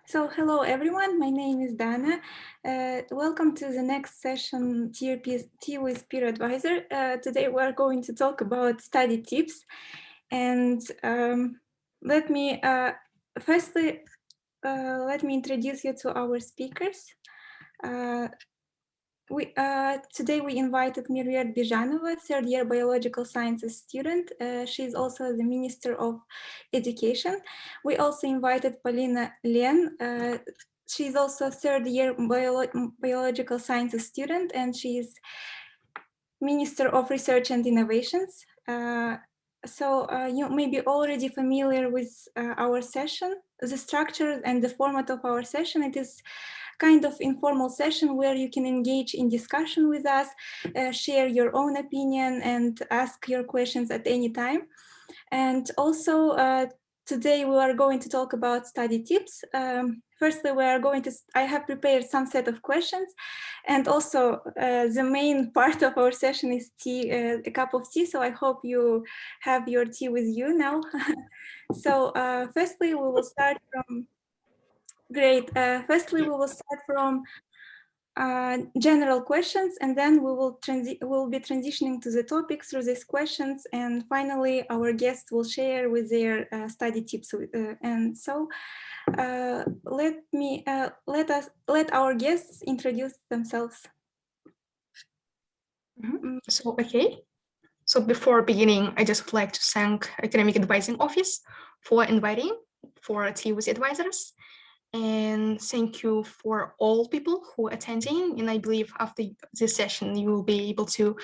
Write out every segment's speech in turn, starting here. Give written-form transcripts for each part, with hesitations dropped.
So hello everyone, my name is Dana. Welcome to the next session, Tea with Peer Advisor. Today we're going to talk about study tips. And let me introduce you to our speakers. Today we invited Mirvet Bijanova, third-year biological sciences student. She's also the Minister of Education. We also invited Polina Len. She's also third-year biological sciences student, and she's Minister of Research and Innovations. You may be already familiar with our session, the structure and the format of our session. It is kind of informal session where you can engage in discussion with us, share your own opinion and ask your questions at any time. And also today we are going to talk about study tips. Firstly, I have prepared some set of questions, and also the main part of our session is tea, a cup of tea. So I hope you have your tea with you now. So firstly, we will start from general questions, and then we'll be transitioning to the topic through these questions, and finally our guests will share with their study tips. And so let our guests introduce themselves. So before beginning, I just would like to thank Academic Advising Office for inviting for Tea with Advisors. And thank you for all people who are attending. And I believe after this session, you will be able to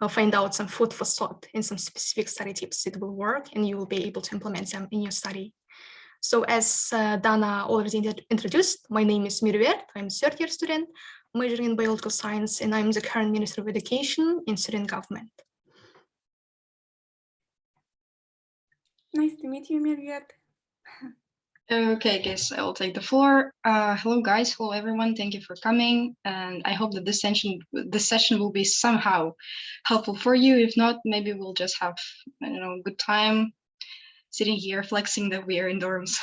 find out some food for thought and some specific study tips that will work, and you will be able to implement them in your study. So as Dana already introduced, my name is Mirvet. I'm a third-year student, majoring in biological science, and I'm the current Minister of Education in student government. Nice to meet you, Mirvet. Okay, I guess I'll take the floor. Hello, guys. Hello, everyone. Thank you for coming. And I hope that this session will be somehow helpful for you. If not, maybe we'll just have, I don't know, a good time sitting here flexing that we are in dorms.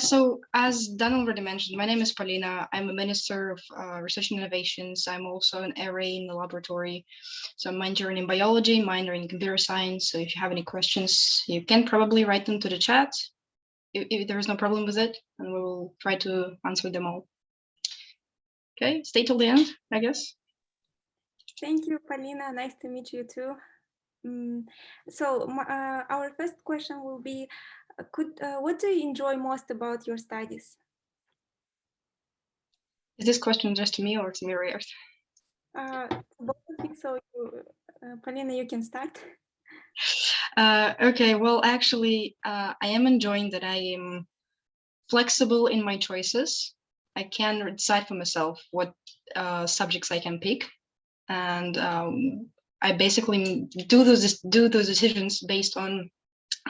So as Dan already mentioned, my name is Polina. I'm a Minister of Research and Innovations. I'm also an RA in the laboratory. So I'm majoring in biology, minoring in computer science. So if you have any questions, you can probably write them to the chat if there is no problem with it, and we will try to answer them all. Okay, stay till the end, I guess. Thank you, Polina. Nice to meet you too. Our first question will be, what do you enjoy most about your studies? Is this question just to me or to Mirvet? Both of you, so Polina, you can start. Okay, well, actually, I am enjoying that I am flexible in my choices. I can decide for myself what subjects I can pick, and I basically do those decisions based on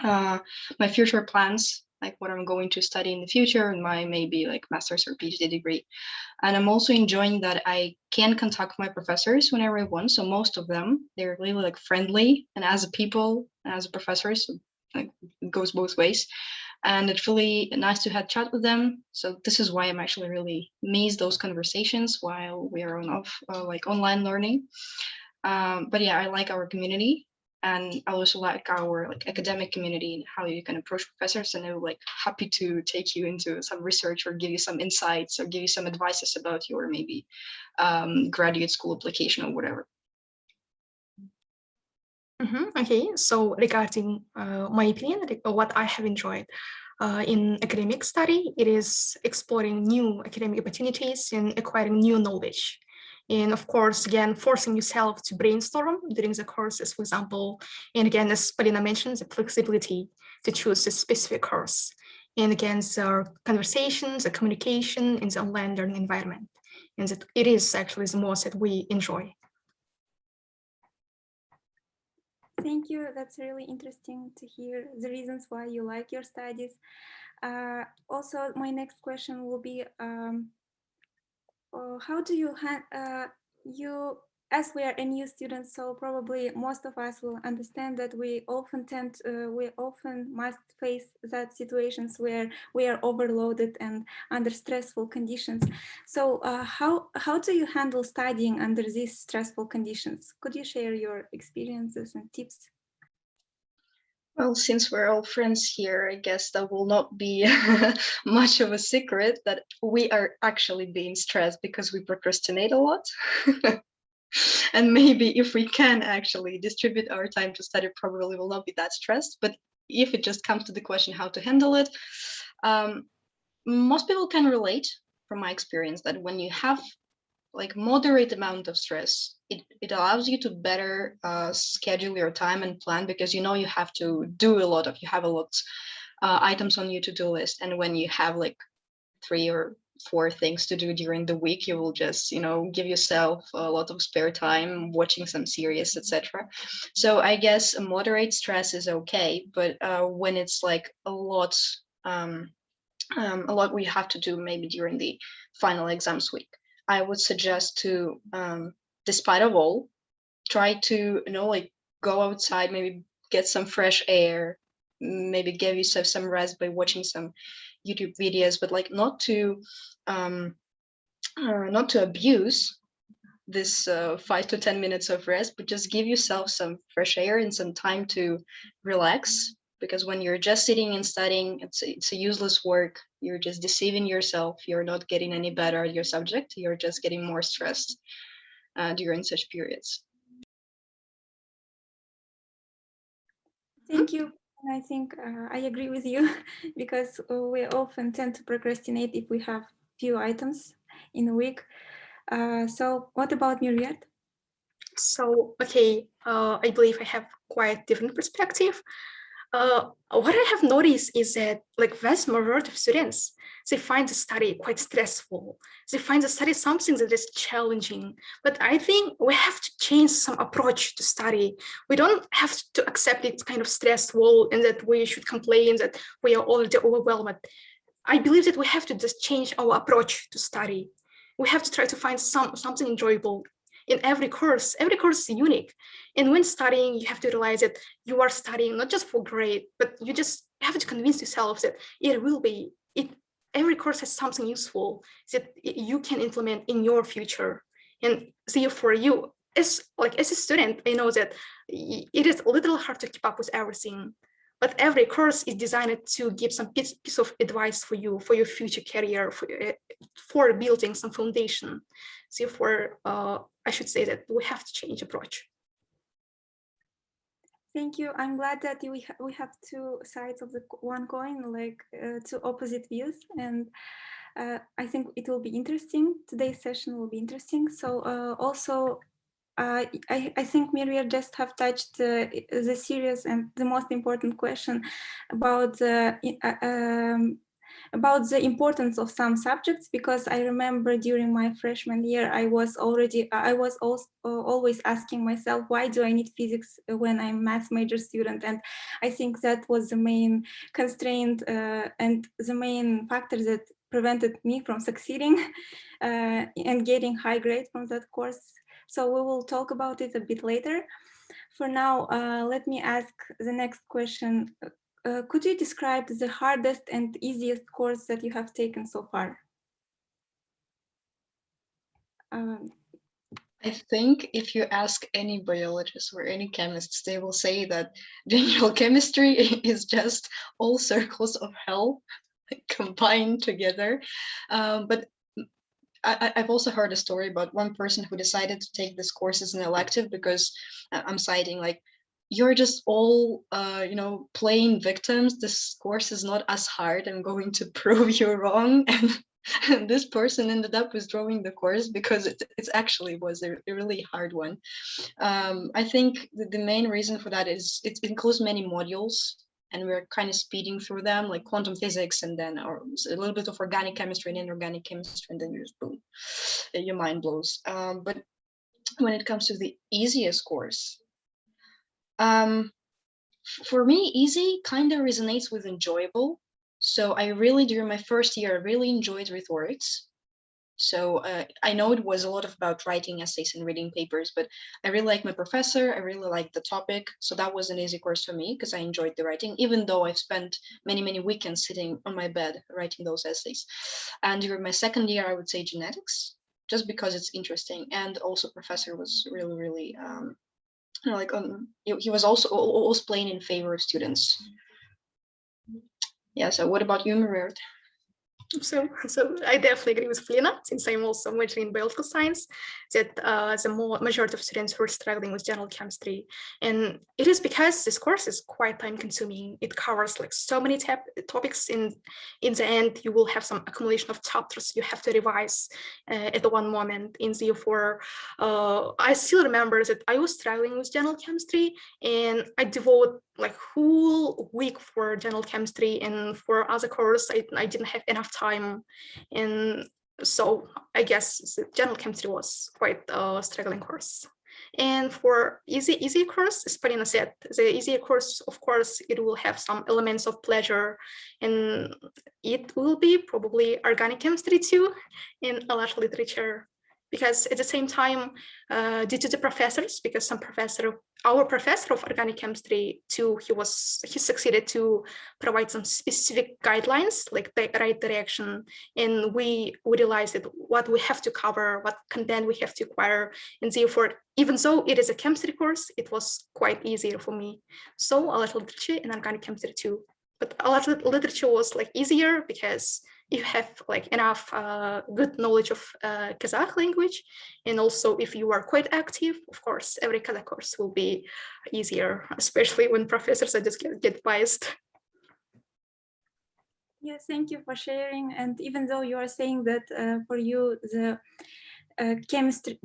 my future plans, like what I'm going to study in the future, and my maybe like master's or PhD degree. And I'm also enjoying that I can contact my professors whenever I want. So most of them, they're really like friendly, and as a people, as professors, so, like, it goes both ways. And it's really nice to have chat with them. So this is why I'm actually really miss those conversations while we are online learning. But yeah, I like our community, and I also like our academic community and how you can approach professors, and they're happy to take you into some research or give you some insights or give you some advices about your maybe graduate school application or whatever. Okay, so regarding my opinion, what I have enjoyed in academic study, it is exploring new academic opportunities and acquiring new knowledge. And of course, again, forcing yourself to brainstorm during the courses, for example, and again, as Polina mentioned, the flexibility to choose a specific course. And again, the conversations, the communication in the online learning environment. And that it is actually the most that we enjoy. Thank you. That's really interesting to hear the reasons why you like your studies. Also, my next question will be, how do you as we are a new student, so probably most of us will understand that we often must face that situations where we are overloaded and under stressful conditions. So how do you handle studying under these stressful conditions? Could you share your experiences and tips? Well, since we're all friends here, I guess that will not be much of a secret that we are actually being stressed because we procrastinate a lot. And maybe if we can actually distribute our time to study, probably will not be that stressed. But if it just comes to the question how to handle it, most people can relate from my experience that when you have like moderate amount of stress, it allows you to better schedule your time and plan, because you know you have to do you have a lot items on your to-do list. And when you have like 3 or 4 things to do during the week, you will just give yourself a lot of spare time watching some series, etc. So I guess a moderate stress is okay, but when it's like a lot we have to do maybe during the final exams week, I would suggest to despite of all, try to like go outside, maybe get some fresh air, maybe give yourself some rest by watching some YouTube videos, but like um, not to abuse this 5 to 10 minutes of rest, but just give yourself some fresh air and some time to relax. Because when you're just sitting and studying, it's a useless work. You're just deceiving yourself. You're not getting any better at your subject. You're just getting more stressed during such periods. Thank you. I think I agree with you because we often tend to procrastinate if we have few items in a week. So what about Myriad? So, okay, I believe I have quite different perspective. What I have noticed is that like vast majority of students, they find the study quite stressful. They find the study something that is challenging. But I think we have to change some approach to study. We don't have to accept it kind of stressful and that we should complain that we are already overwhelmed. I believe that we have to just change our approach to study. We have to try to find something enjoyable in every course. Every course is unique. And when studying, you have to realize that you are studying not just for grade, but you just have to convince yourself that every course has something useful that you can implement in your future. And therefore, you as a student, I know that it is a little hard to keep up with everything. But every course is designed to give some piece of advice for you, for your future career, for building some foundation. Therefore, I should say that we have to change approach. Thank you. I'm glad that we have two sides of the one coin, like two opposite views, and I think it will be interesting. Today's session will be interesting. So also, I think Myriad just have touched the serious and the most important question about about the importance of some subjects, because I remember during my freshman year, I was also always asking myself, why do I need physics when I'm a math major student? And I think that was the main constraint and the main factor that prevented me from succeeding and getting high grade from that course. So we will talk about it a bit later. For now, let me ask the next question. Could you describe the hardest and easiest course that you have taken so far? I think if you ask any biologist or any chemists, they will say that general chemistry is just all circles of hell combined together. But I've also heard a story about one person who decided to take this course as an elective because I'm citing like, you're just all playing victims. This course is not as hard. I'm going to prove you wrong. And this person ended up withdrawing the course because it actually was a really hard one. I think the main reason for that is it includes many modules, and we're kind of speeding through them, like quantum physics, and then or a little bit of organic chemistry and inorganic chemistry, and then you just boom, your mind blows. But when it comes to the easiest course, for me, easy kind of resonates with enjoyable. So I really, during my first year, I really enjoyed rhetorics. So I know it was a lot about writing essays and reading papers, but I really like my professor. I really liked the topic. So that was an easy course for me because I enjoyed the writing, even though I've spent many, many weekends sitting on my bed writing those essays. And during my second year, I would say genetics, just because it's interesting. And also professor was really, really, he was also always playing in favor of students. Yeah, so what about you, Maria? So I definitely agree with Flina, since I'm also majoring in biological science, that the majority of students who are struggling with general chemistry. And it is because this course is quite time consuming. It covers like so many topics. In the end, you will have some accumulation of chapters you have to revise at the one moment. And therefore, I still remember that I was struggling with general chemistry, and I devote like whole week for general chemistry, and for other course I didn't have enough time. And so I guess the general chemistry was quite a struggling course. And for easy course, as Polina said, the easier course, of course, it will have some elements of pleasure, and it will be probably organic chemistry too, and a lot of literature. Because at the same time, due to the professors, because our professor of organic chemistry too, he succeeded to provide some specific guidelines, like the right direction, and we realized that what we have to cover, what content we have to acquire, and therefore, even though it is a chemistry course, it was quite easier for me. So a lot of literature and organic chemistry too, but a lot of literature was like easier because you have like enough good knowledge of Kazakh language, and also if you are quite active, of course, every Kazakh course will be easier, especially when professors are just get biased. Yes, thank you for sharing. And even though you are saying that for you the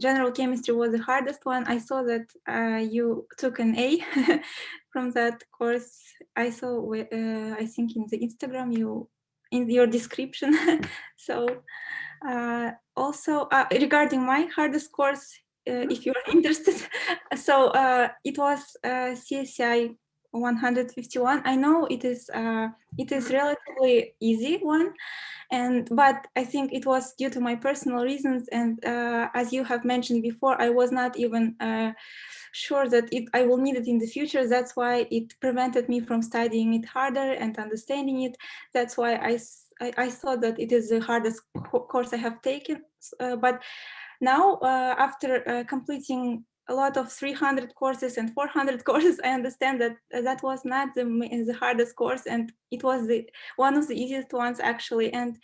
general chemistry was the hardest one, I saw that you took an A from that course. I saw, I think in the Instagram, in your description. So also regarding my hardest course, if you're interested, so it was CSI 151. I know it is relatively easy one, but I think it was due to my personal reasons, and as you have mentioned before, I was not even sure that I will need it in the future. That's why it prevented me from studying it harder and understanding it. That's why I thought that it is the hardest course I have taken. But now, after completing a lot of 300 courses and 400 courses, I understand that that was not the hardest course, and it was one of the easiest ones actually. And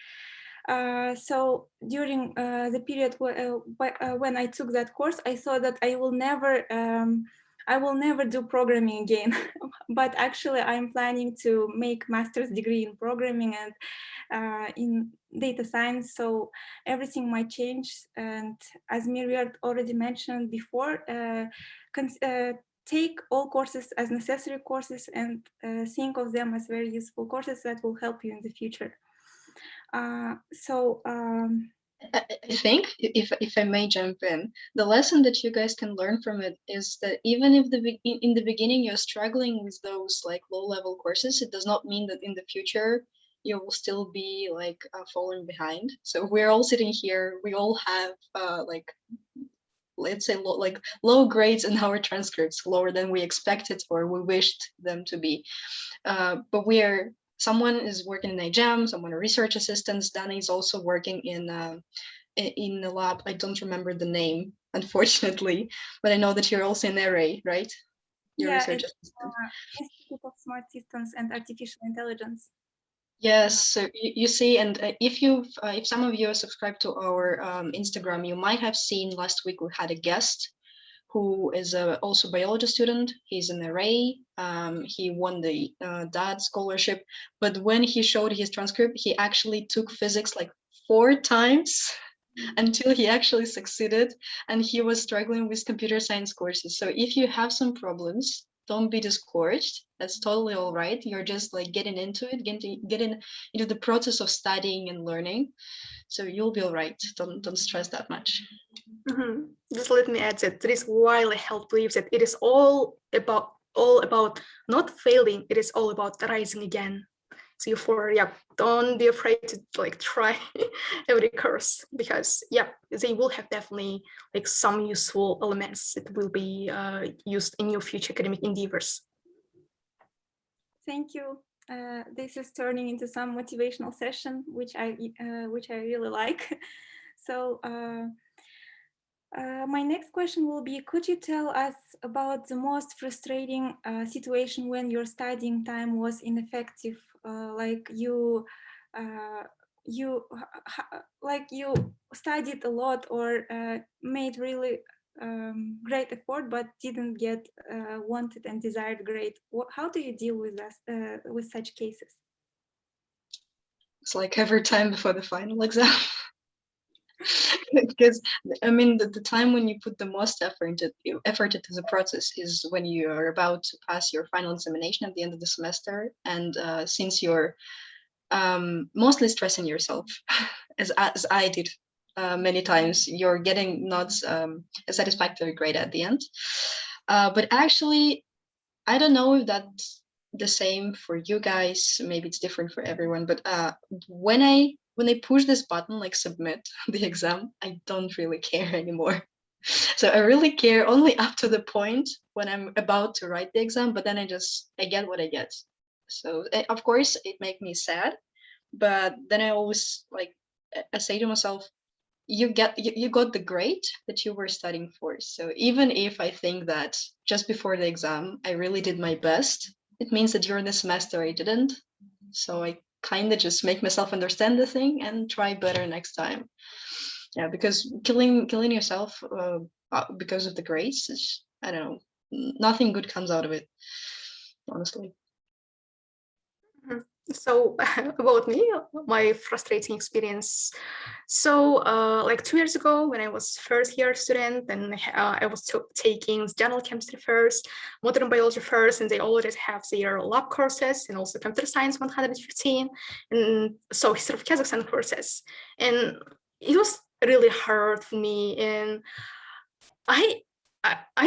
so during the period when I took that course, I thought that I will never do programming again. But actually, I'm planning to make master's degree in programming and in data science. So everything might change. And as Myriad already mentioned before, take all courses as necessary courses and think of them as very useful courses that will help you in the future. I think, if I may jump in, the lesson that you guys can learn from it is that even if in the beginning you're struggling with those like low-level courses, it does not mean that in the future you will still be like falling behind. So we're all sitting here, we all have like, let's say low grades in our transcripts, lower than we expected or we wished them to be. But someone is working in a jam, someone a research assistant. Dana is also working in the lab. I don't remember the name, unfortunately, but I know that you're also in array, right? Your research assistant. Institute of Smart Systems and Artificial Intelligence. Yes, so you see, and if some of you are subscribed to our Instagram, you might have seen last week we had a guest who is also a biology student. He's an array. He won the DAD scholarship, but when he showed his transcript, he actually took physics like 4 times until he actually succeeded, and he was struggling with computer science courses. So if you have some problems, don't be discouraged. That's totally all right. You're just like getting into it, getting into the process of studying and learning. So you'll be all right. Don't stress that much. Mm-hmm. Just let me add that there is widely held belief that it is all about not failing. It is all about rising again. So therefore, yeah, don't be afraid to like try every course, because yeah, they will have definitely like some useful elements that will be used in your future academic endeavors. Thank you. This is turning into some motivational session, which I really like. So my next question will be, could you tell us about the most frustrating situation when your studying time was ineffective? Like you studied a lot or made really great effort, but didn't get wanted and desired grade. How do you deal with that, with such cases? It's like every time before the final exam. Because I mean, the time when you put the most effort into the process is when you are about to pass your final examination at the end of the semester, and since you're mostly stressing yourself, as I did many times, you're getting not a satisfactory grade at the end. But actually, I don't know if that's the same for you guys. Maybe it's different for everyone. But when I push this button, like submit the exam, I don't really care anymore. So I really care only up to the point when I'm about to write the exam. But then I get what I get. So of course it makes me sad, but then I always like I say to myself, you got the grade that you were studying for. So even if I think that just before the exam I really did my best, it means that during the semester I didn't. So I kind of just make myself understand the thing and try better next time. Yeah, because killing yourself because of the grades is, I don't know, nothing good comes out of it, honestly. So about me, my frustrating experience. So like 2 years ago, when I was first year student, and I was taking general chemistry first, modern biology first, and they already have their lab courses and also computer science 115, and so history of Kazakhstan courses. And it was really hard for me, and I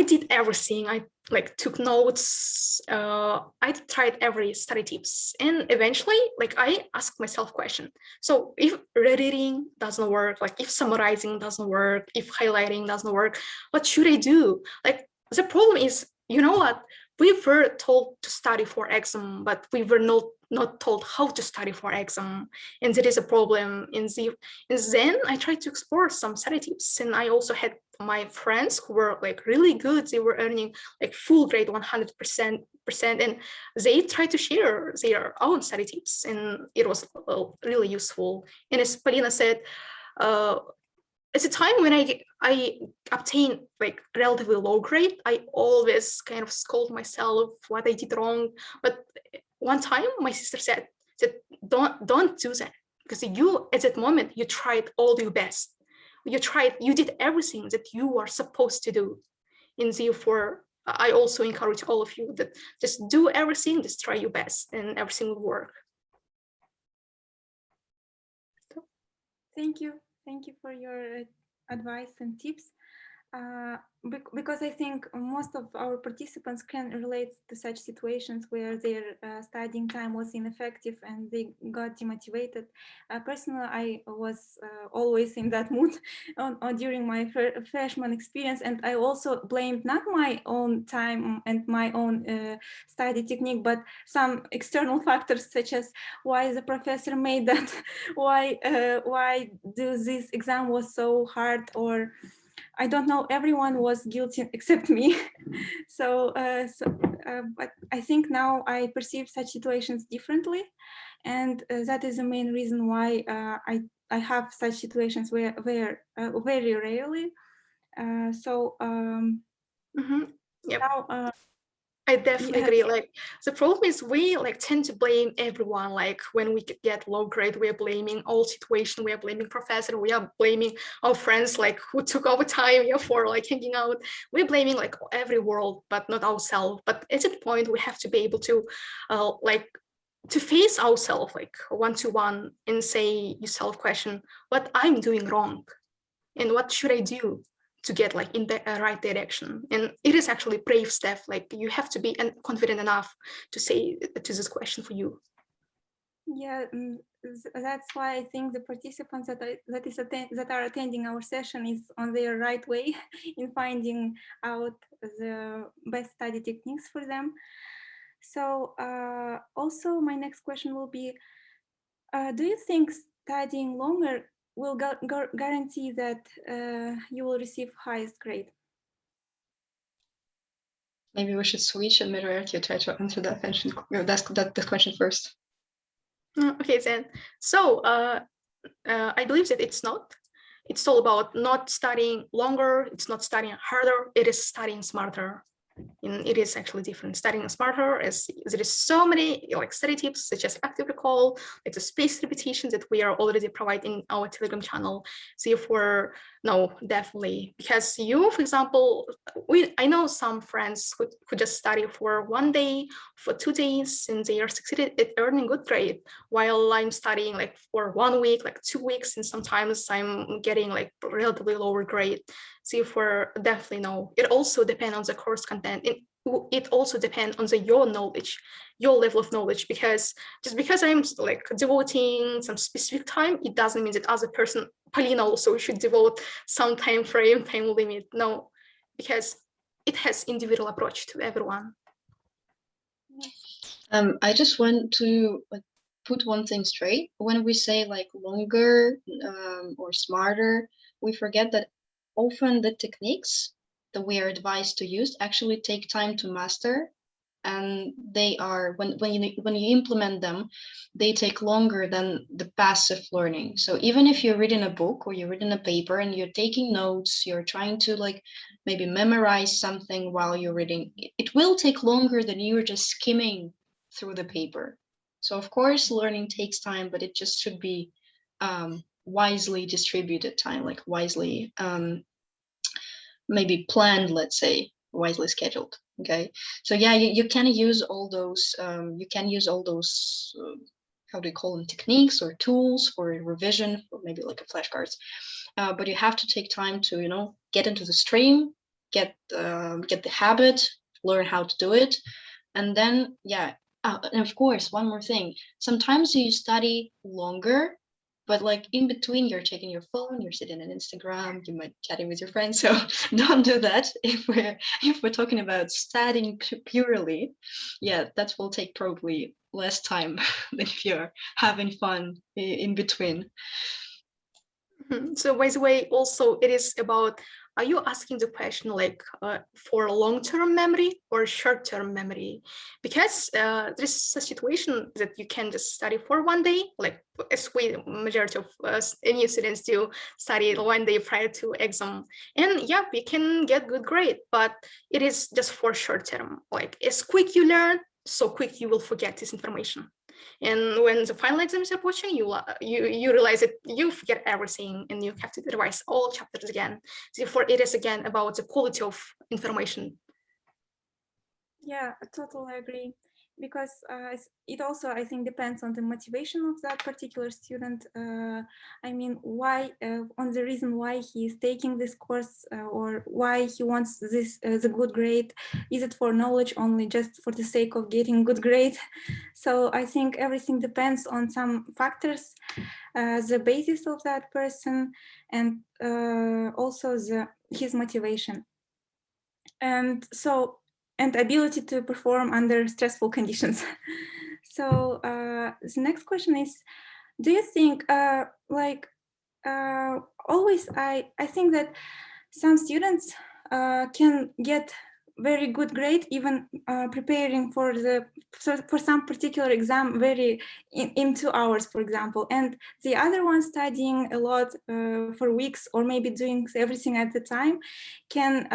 did everything. I like took notes. I tried every study tips, and eventually, like I asked myself question. So if reading doesn't work, like if summarizing doesn't work, if highlighting doesn't work, what should I do? Like the problem is, you know what? We were told to study for exam, but we were not told how to study for exam, and there is a problem. And then I tried to explore some study tips, and I also had my friends who were like really good. They were earning like full grade 100%, and they tried to share their own study tips, and it was really useful. And as Polina said, at the time when I obtained like relatively low grade, I always kind of scold myself what I did wrong. But one time my sister said that don't do that, because you at that moment you tried all your best. You did everything that you are supposed to do. And therefore, I also encourage all of you that just do everything, just try your best, and everything will work. Thank you. Thank you for your advice and tips. Because I think most of our participants can relate to such situations where their studying time was ineffective and they got demotivated. Personally, I was always in that mood during my freshman experience, and I also blamed not my own time and my own study technique, but some external factors such as why the professor made that, why this exam was so hard, or I don't know, everyone was guilty except me. But I think now I perceive such situations differently. And that is the main reason why I have such situations where very rarely. Yep. Now, I definitely agree. Like the problem is we like tend to blame everyone. Like when we get low grade, we are blaming all situation. We are blaming professor. We are blaming our friends, like who took our time for like hanging out. We're blaming like every world, but not ourselves. But at that point, we have to be able to, to face ourselves like one-to-one and say yourself question, what I'm doing wrong, and what should I do to get like in the right direction. And it is actually brave step. Like you have to be confident enough to say to this question for you. Yeah, that's why I think the participants that are attending our session is on their right way in finding out the best study techniques for them. So also my next question will be, do you think studying longer will guarantee that you will receive highest grade? Maybe we should switch and Moderator try to answer that question first. Okay, then. So I believe that it's not. It's all about not studying longer. It's not studying harder. It is studying smarter. And it is actually different. Studying smarter, as there is so many like study tips such as active recall, like the spaced repetition that we are already providing in our Telegram channel. Therefore, no, definitely, because you, for example, I know some friends who just study for 1 day, for 2 days, and they are succeeded at earning good grade, while I'm studying like for 1 week, like 2 weeks, and sometimes I'm getting like relatively lower grade. Therefore, definitely no. It also depends on the course content. It also depends on your knowledge, your level of knowledge, because just because I'm like devoting some specific time, it doesn't mean that other person, Polina, also should devote some time frame, time limit. No, because it has individual approach to everyone. I just want to put one thing straight. When we say like longer or smarter, we forget that often the techniques that we are advised to use actually take time to master, and they are when you implement them, they take longer than the passive learning. So even if you're reading a book or you're reading a paper and you're taking notes, you're trying to like maybe memorize something while you're reading, it will take longer than you're just skimming through the paper. So of course learning takes time, but it just should be wisely distributed time, like wisely maybe planned, let's say, wisely scheduled. Okay, so yeah, you can use all those how do you call them, techniques or tools for revision, or maybe like a flashcards, but you have to take time to get into the stream, get the habit, learn how to do it, and then yeah. And of course, one more thing, sometimes you study longer, but like in between you're checking your phone, you're sitting on Instagram, you might chatting with your friends. So don't do that. If we're talking about studying purely, yeah, that will take probably less time than if you're having fun in between. So by the way, also it is about, are you asking the question like for long-term memory or short-term memory? Because there's a situation that you can just study for 1 day, like as we majority of any students do, study 1 day prior to exam, and yeah, we can get good grade, but it is just for short-term. Like as quick you learn, so quick you will forget this information. And when the final exams are approaching, you realize that you forget everything and you have to revise all chapters again. Therefore, it is again about the quality of information. Yeah, I totally agree. Because it also, I think, depends on the motivation of that particular student. I mean, why, on the reason why he is taking this course, or why he wants this the good grade. Is it for knowledge only, just for the sake of getting good grade? So I think everything depends on some factors, the basis of that person, and also his motivation. And so, and ability to perform under stressful conditions. So the next question is, do you think always I think that some students can get very good grade even preparing for some particular exam in 2 hours, for example, and the other one studying a lot for weeks, or maybe doing everything at the time, can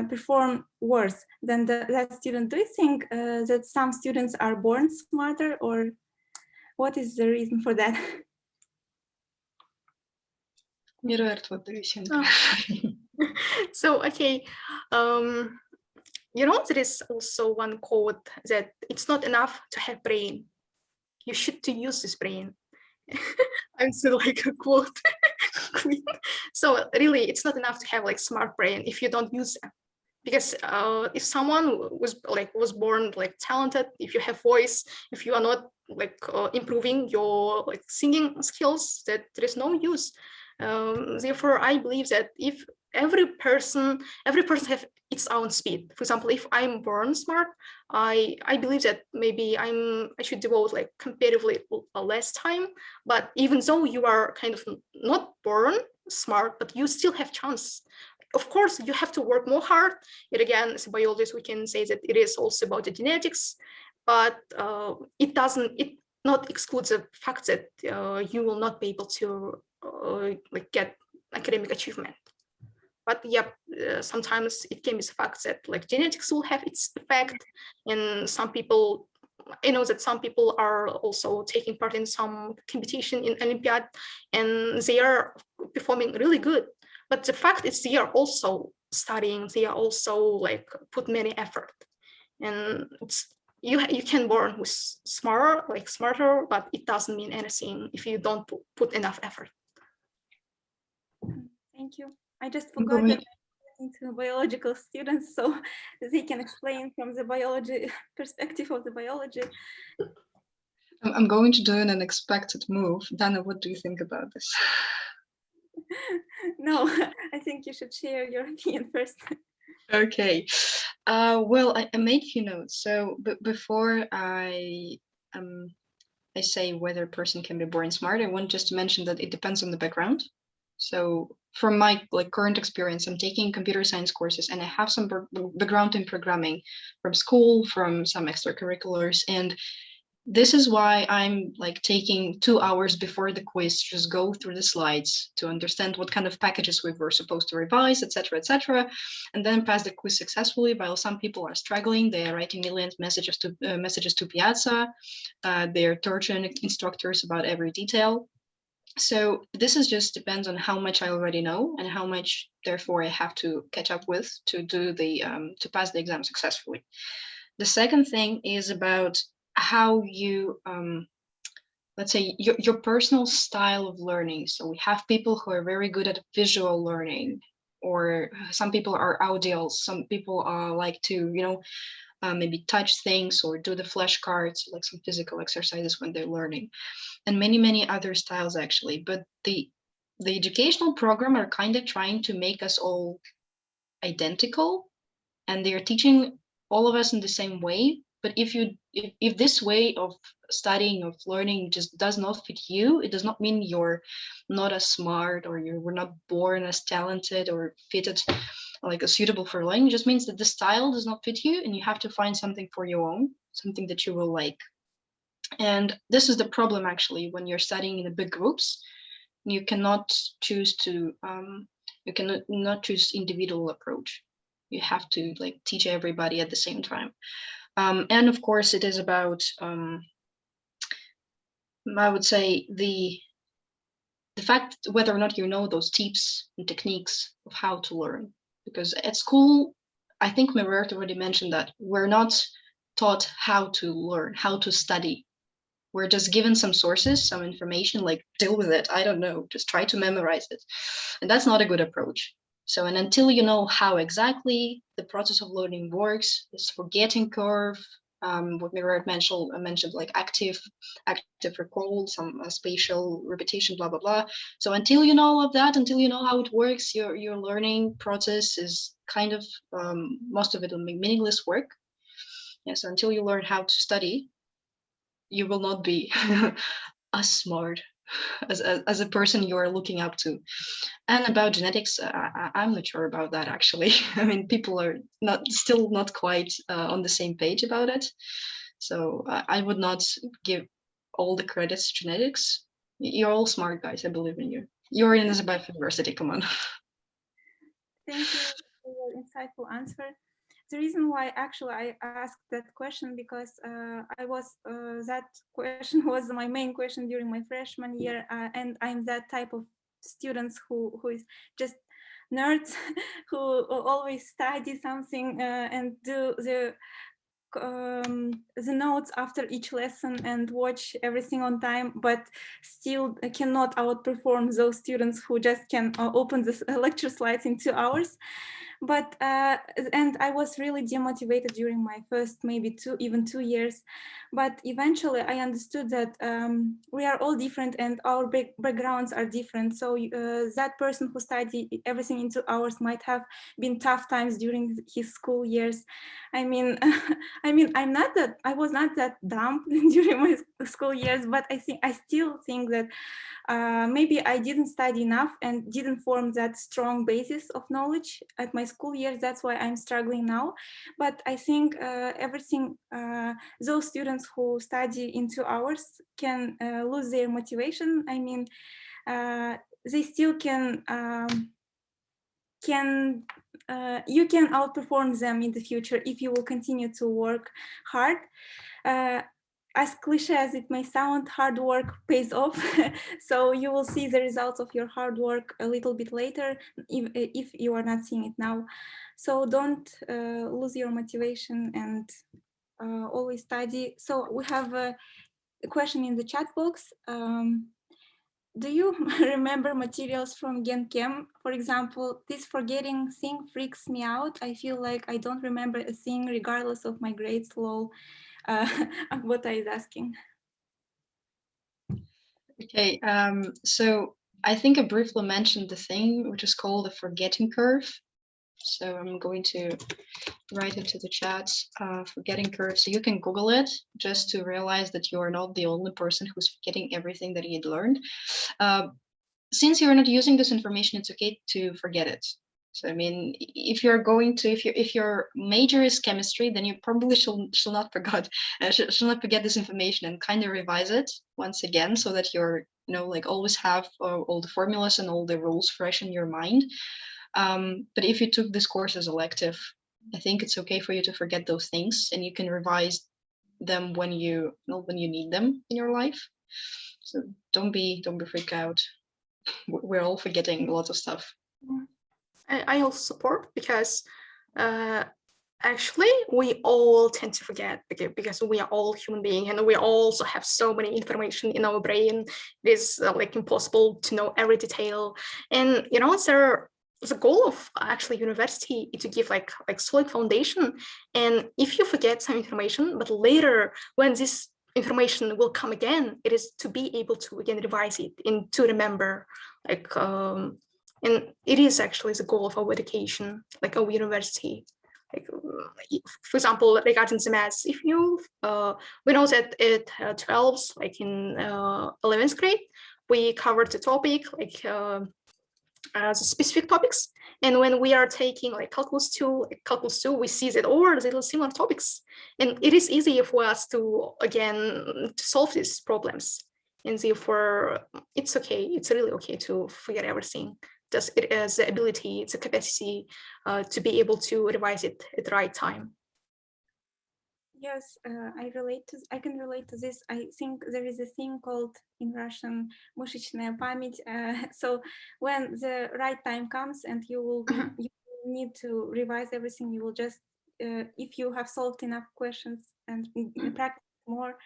perform worse than that student. Do you think that some students are born smarter, or what is the reason for that? Mirört, what do you think? So okay, there is also one quote that it's not enough to have brain, you should to use this brain. I'm still like a quote queen. So really, it's not enough to have like smart brain if you don't use them. Because if someone was born like talented, if you have voice, if you are not improving your singing skills, that there is no use. Therefore, I believe that if every person have its own speed. For example, if I'm born smart, I believe that maybe I should devote comparatively less time. But even though you are kind of not born smart, but you still have chance. Of course, you have to work more hard. Yet again, as a biologist, we can say that it is also about the genetics, but it not excludes the fact that you will not be able to get academic achievement. But yeah, sometimes it can be the fact that genetics will have its effect, and some people, I know that some people are also taking part in some competition in Olympiad, and they are performing really good. But the fact is, they are also studying, they are also put many effort, and you can born with smarter, but it doesn't mean anything if you don't put enough effort. Thank you. I just forgot that I'm to biological students, so they can explain from the biology perspective of the biology. I'm going to do an unexpected move. Dana, what do you think about this? No, I think you should share your opinion first. Okay. Well, I made a few notes. So before I say whether a person can be born smart, I want just to mention that it depends on the background. So from my current experience, I'm taking computer science courses, and I have some background in programming from school, from some extracurriculars, and this is why I'm taking 2 hours before the quiz, just go through the slides to understand what kind of packages we were supposed to revise, etc., and then pass the quiz successfully. While some people are struggling, they are writing millions messages to Piazza, they're torturing instructors about every detail. So this is just depends on how much I already know and how much, therefore, I have to catch up with to do the to pass the exam successfully. The second thing is about how you let's say your personal style of learning. So we have people who are very good at visual learning, or some people are audio, some people like to maybe touch things or do the flashcards, like some physical exercises when they're learning, and many other styles actually. But the educational program are kind of trying to make us all identical, and they're teaching all of us in the same way. But if this way of studying, of learning, just does not fit you, it does not mean you're not as smart, or you were not born as talented or fitted suitable for learning. It just means that the style does not fit you, and you have to find something for your own, something that you will like. And this is the problem actually when you're studying in the big groups. You cannot choose to you cannot not choose individual approach. You have to teach everybody at the same time. And of course, it is about I would say the fact whether or not you know those tips and techniques of how to learn. Because at school, I think Moderator already mentioned that we're not taught how to learn, how to study. We're just given some sources, some information, deal with it. I don't know, just try to memorize it. And that's not a good approach. So, and until you know how exactly the process of learning works, this forgetting curve, what Mira mentioned active recall, some spatial repetition, blah, blah, blah. So until you know all of that, until you know how it works, your learning process is kind of, most of it will be meaningless work. Yeah, so until you learn how to study, you will not be as smart as a person you are looking up to. And about genetics, I'm not sure about that actually. I mean, people are still not quite on the same page about it. So I would not give all the credits to genetics. You're all smart guys. I believe in you. You're in Nazarbayev University. Come on. Thank you for your insightful answer. The reason why actually I asked that question because that question was my main question during my freshman year, and I'm that type of students who is just nerds who always study something and do the notes after each lesson and watch everything on time, but still cannot outperform those students who just can open the lecture slides in 2 hours. but and I was really demotivated during my first maybe 2 years, but eventually I understood that we are all different and our backgrounds are different. So that person who studied everything in 2 hours might have been tough times during his school years. I mean, I was not that dumb during my school years, but I still think that maybe I didn't study enough and didn't form that strong basis of knowledge at my school years. That's why I'm struggling now. But I think those students who study in 2 hours can lose their motivation. I mean, they still you can outperform them in the future if you will continue to work hard. As cliche as it may sound, hard work pays off. So you will see the results of your hard work a little bit later, if you are not seeing it now. So don't lose your motivation and always study. So we have a question in the chat box. Do you remember materials from Gen Chem? For example, this forgetting thing freaks me out. I feel like I don't remember a thing regardless of my grades. Lol. What I is asking. Okay, so I think I briefly mentioned the thing which is called the forgetting curve. So I'm going to write it to the chat, forgetting curve. So you can Google it just to realize that you are not the only person who's forgetting everything that you had learned. Since you're not using this information, it's okay to forget it. So I mean, if your major is chemistry, then you probably shall not forget this information and kind of revise it once again, so that you're like always have all the formulas and all the rules fresh in your mind. But if you took this course as elective, I think it's okay for you to forget those things, and you can revise them when you need them in your life. So don't be freaked out. We're all forgetting lots of stuff. I also support, because actually we all tend to forget, because we are all human beings and we also have so many information in our brain. It is like impossible to know every detail. And the goal of actually university is to give like solid foundation. And if you forget some information, but later when this information will come again, it is to be able to again revise it and to remember, and it is actually the goal of our education, like our university. Like, for example, regarding the maths, if you we know that at 12, like in 11th grade, we covered the topic, like the specific topics, and when we are taking like calculus 2, we see that there are similar topics, and it is easier for us to solve these problems. And therefore it's okay, it's really okay to forget everything. Just it has the ability, it's a capacity to be able to revise it at the right time. Yes, I can relate to this. I think there is a thing called in Russian мышечная память. So when the right time comes and you need to revise everything, you will just, if you have solved enough questions and practice more,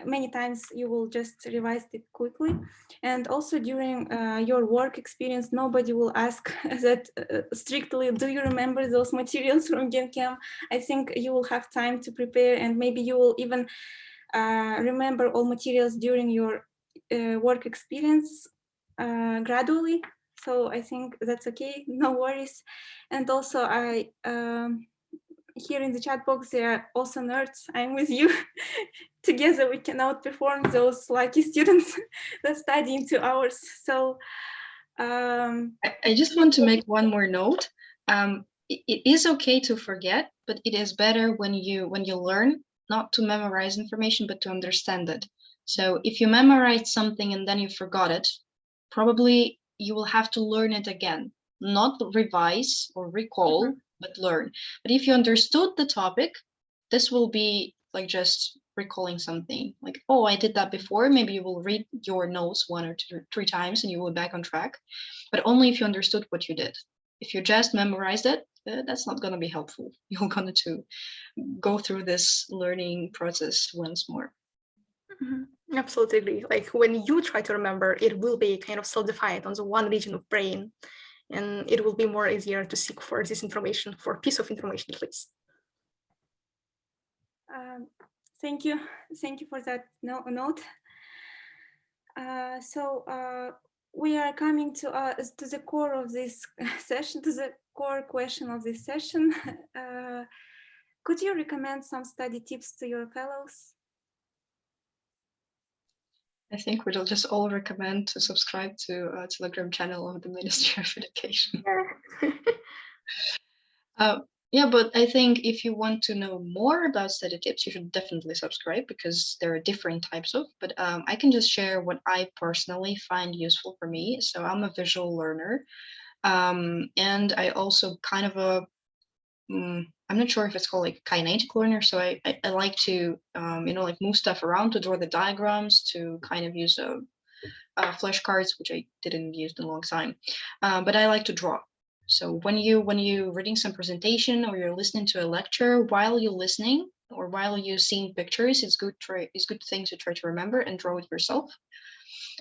many times, you will just revise it quickly. And also during your work experience, nobody will ask that strictly, do you remember those materials from Gen Chem? I think you will have time to prepare, and maybe you will even remember all materials during your work experience gradually. So I think that's okay, no worries. And also here in the chat box, there are also nerds. I'm with you. Together we can outperform those lucky students that study in 2 hours. So I just want to make one more note. It is okay to forget, but it is better when you learn not to memorize information, but to understand it. So if you memorize something and then you forgot it, probably you will have to learn it again, not revise or recall, but learn. But if you understood the topic, this will be like just recalling something, like, oh, I did that before. Maybe you will read your notes 1 or 2 or 3 times and you will be back on track, but only if you understood what you did. If you just memorized it, that's not going to be helpful. You're going to go through this learning process once more. Absolutely agree. Like when you try to remember, it will be kind of self-defined on the one region of brain. and it will be more easier to seek for this information, for a piece of information at least. Thank you for that note. We are coming to the core of this session, to the core question of this session. Could you recommend some study tips to your fellows? I think we'll just all recommend to subscribe to a Telegram channel of the Ministry of Education. Yeah, but I think if you want to know more about study tips, you should definitely subscribe, because there are different types of, but I can just share what I personally find useful for me. So I'm a visual learner, and I also kind of a, I'm not sure if it's called like kinetic learner. So I like to, like move stuff around, to draw the diagrams, to kind of use flashcards, which I didn't use in a long time, but I like to draw. So when you're reading some presentation, or you're listening to a lecture, while you're listening or while you're seeing pictures, it's good thing to try to remember and draw it yourself.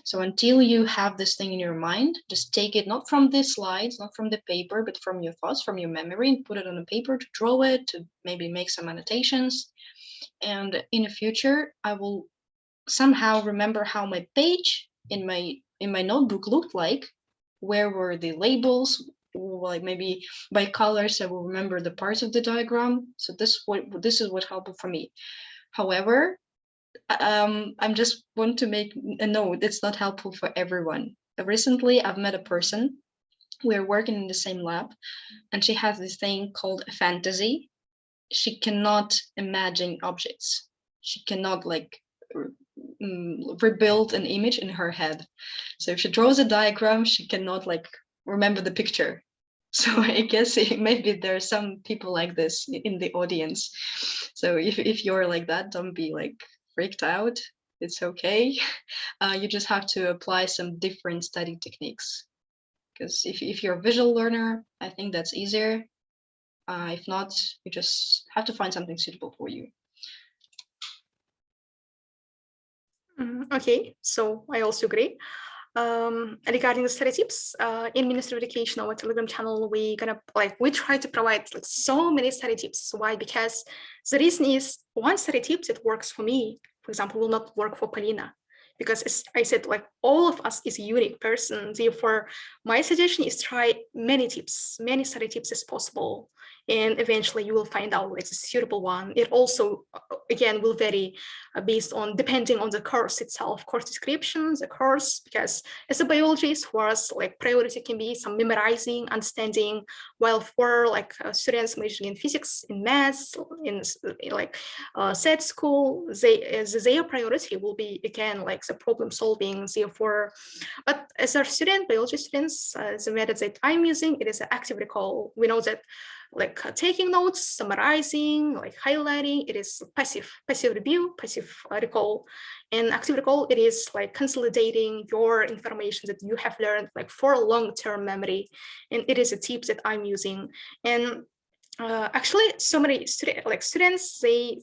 So until you have this thing in your mind, just take it not from the slides, not from the paper, but from your thoughts, from your memory, and put it on a paper to draw it, to maybe make some annotations. And in the future, I will somehow remember how my page in my notebook looked like, where were the labels, like maybe by colors. I will remember the parts of the diagram. So this is what helpful for me. However, I'm just want to make a note, it's not helpful for everyone. Recently, I've met a person, we're working in the same lab, and she has this thing called a fantasy. She cannot imagine objects. She cannot like rebuild an image in her head. So if she draws a diagram, she cannot like remember the picture. So I guess maybe there are some people like this in the audience. So if you're like that, don't be like freaked out. It's okay. You just have to apply some different study techniques. Because if you're a visual learner, I think that's easier. If not, you just have to find something suitable for you. Okay, so I also agree. Regarding the study tips, in Ministry of Education, our Telegram channel, we try to provide like so many study tips. Why? Because the reason is, one study tip that works for me, for example, will not work for Polina. Because as I said, like all of us is a unique person. Therefore, my suggestion is try many tips, many study tips as possible. And eventually you will find out like a suitable one. It also, again, will vary based on, depending on the course itself, course description, the course, because as a biologist, for us, like priority can be some memorizing, understanding, while for like students majoring in physics, in maths, in like SET school, their priority will be, again, like the problem solving. Therefore, but as our student, biology students, the method that I'm using, it is an active recall. We know that like taking notes, summarizing, like highlighting, it is passive review, passive recall. And active recall, it is like consolidating your information that you have learned like for long-term memory. And it is a tip that I'm using. And actually, so many students, they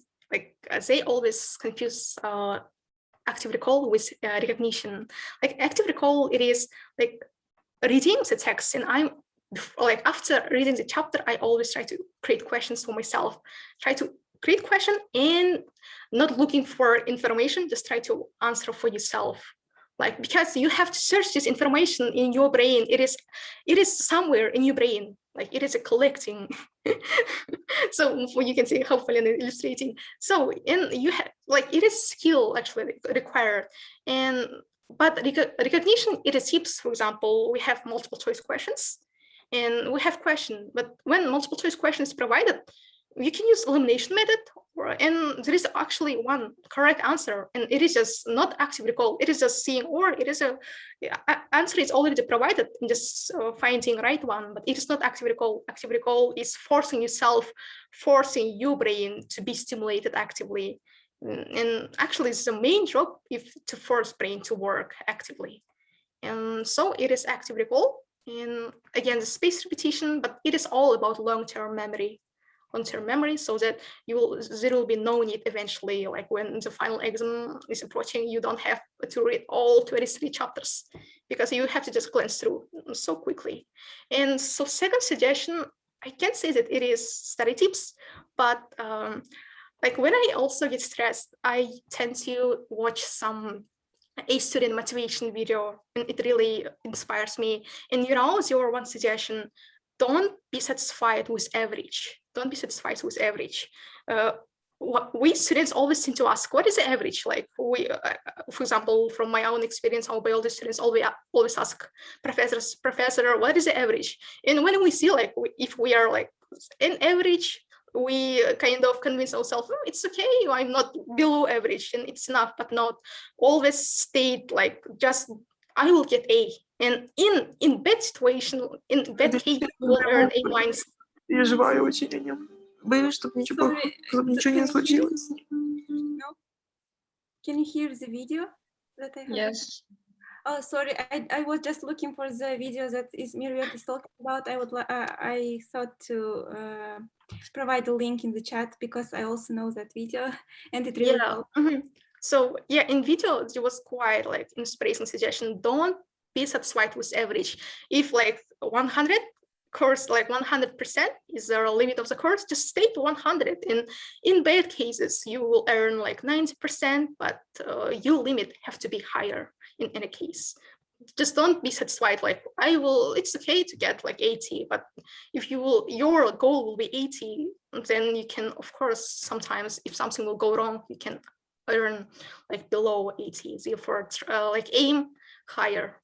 always confuse active recall with recognition. Like active recall, it is like reading the text, and I'm like, after reading the chapter, I always try to create questions for myself, try to create question and not looking for information, just try to answer for yourself. Like, because you have to search this information in your brain. It is somewhere in your brain, like it is a collecting. So you can see how Polina is illustrating. So, and you have like, it is skill actually required. And but recognition, it is tips. For example, we have multiple choice questions and we have question, but when multiple choice question is provided, you can use elimination method, and there is actually one correct answer, and it is just not active recall, it is just seeing, or it is a answer is already provided and just finding right one, but it is not active recall. Active recall is forcing yourself, forcing your brain to be stimulated actively. And actually it's the main job, if to force brain to work actively. And so it is active recall. And again, the spaced repetition, but it is all about long-term memory, so that there will be no need eventually, like when the final exam is approaching, you don't have to read all 23 chapters, because you have to just glance through so quickly. And so second suggestion, I can't say that it is study tips, but like when I also get stressed, I tend to watch some a student motivation video, and it really inspires me. And as your one suggestion, don't be satisfied with average. Don't be satisfied with average. We students always tend to ask, what is the average? Like we, for example, from my own experience, our biology students always ask professor, what is the average? And when we see like, if we are like in average, we kind of convince ourselves, it's okay, I'm not below average and it's enough, but not always state like just I will get A. And in bad situation, in bad case, you will earn A minus. Переживаю очень о нем. Боюсь, чтобы ничего не случилось. No? Can you hear the video that I have? Yes. Oh, sorry. I was just looking for the video that Miriam is talking about. I thought to provide a link in the chat because I also know that video and it really helped. So yeah, in video it was quite like inspiration suggestion. Don't be satisfied with average. If like 100 course, like 100% is the limit of the course, just state 100. And in bad cases, you will earn like 90%, but your limit have to be higher in any case. Just don't be satisfied like it's okay to get like 80, but if your goal will be 80, then you can, of course, sometimes if something will go wrong, you can earn like below 80. Therefore, like aim higher.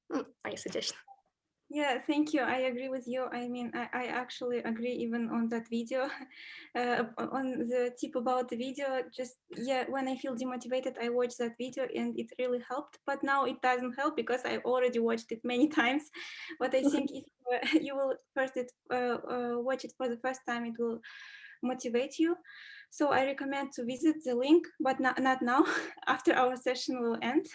My suggestion. Yeah, thank you. I agree with you. I mean, I actually agree even on that video, on the tip about the video. Just, yeah, when I feel demotivated, I watch that video and it really helped. But now it doesn't help because I already watched it many times. But I think if you will first watch it for the first time, it will motivate you. So I recommend to visit the link, but not now, after our session will end.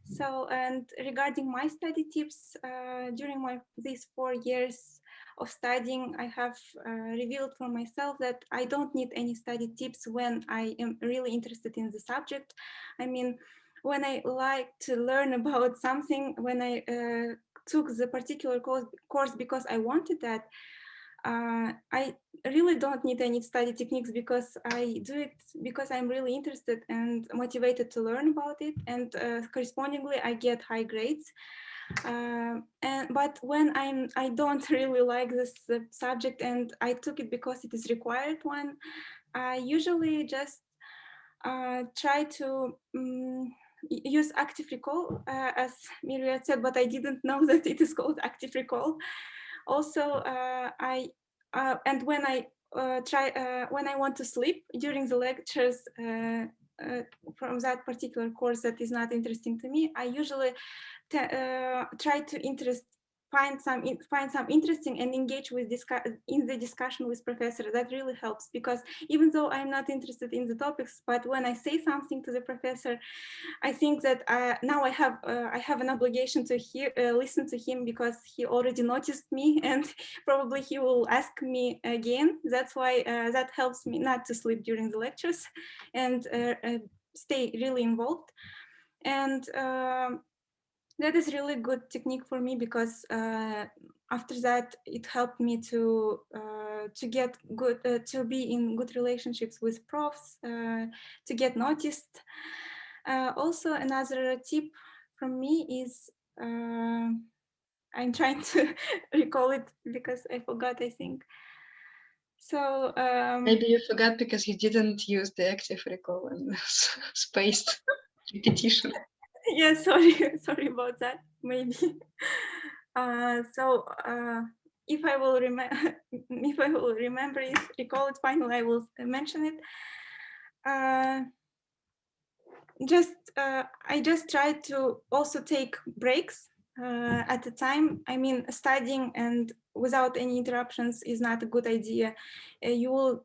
So, and regarding my study tips, during these 4 years of studying, I have revealed for myself that I don't need any study tips when I am really interested in the subject. I mean, when I like to learn about something, when I took the particular course because I wanted that, I really don't need any study techniques because I do it because I'm really interested and motivated to learn about it, and correspondingly I get high grades. But when I don't really like this subject and I took it because it is required one, I usually just try to use active recall, as Miriam said, but I didn't know that it is called active recall. Also, and when I when I want to sleep during the lectures from that particular course that is not interesting to me, I usually try to find some interesting and engage with in the discussion with professor. That really helps, because even though I'm not interested in the topics, but when I say something to the professor, I think that now I have an obligation to listen to him, because he already noticed me and probably he will ask me again. That's why that helps me not to sleep during the lectures and stay really involved. And that is really good technique for me, because after that it helped me to get good, to be in good relationships with profs, to get noticed. Also, another tip from me is, I'm trying to recall it because I forgot, I think. So maybe you forgot because you didn't use the active recall and spaced repetition. Yeah, sorry about that. Maybe. So if I will remember it, recall it, finally I will mention it. I just try to also take breaks at the time. I mean, studying and without any interruptions is not a good idea. You will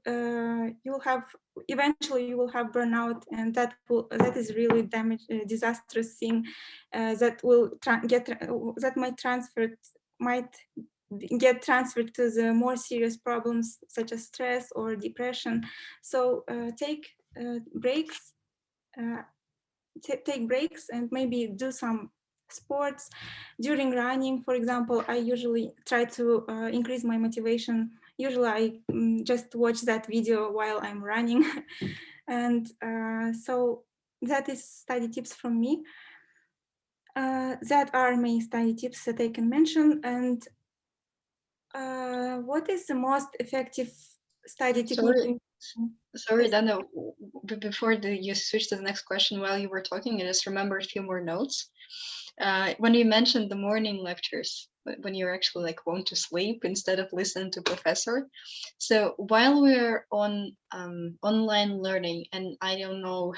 have, eventually you will have burnout, and that is really disastrous thing that will might get transferred to the more serious problems such as stress or depression. So take breaks. Take breaks and maybe do some sports. During running, for example, I usually try to increase my motivation. Usually I just watch that video while I'm running. And so that is study tips from me. That are my study tips that I can mention. And what is the most effective study technique? Sorry, Dana, before you switch to the next question, while you were talking, I just remembered a few more notes. When you mentioned the morning lectures, when you're actually like want to sleep instead of listening to professor. So while we're on online learning, and I don't know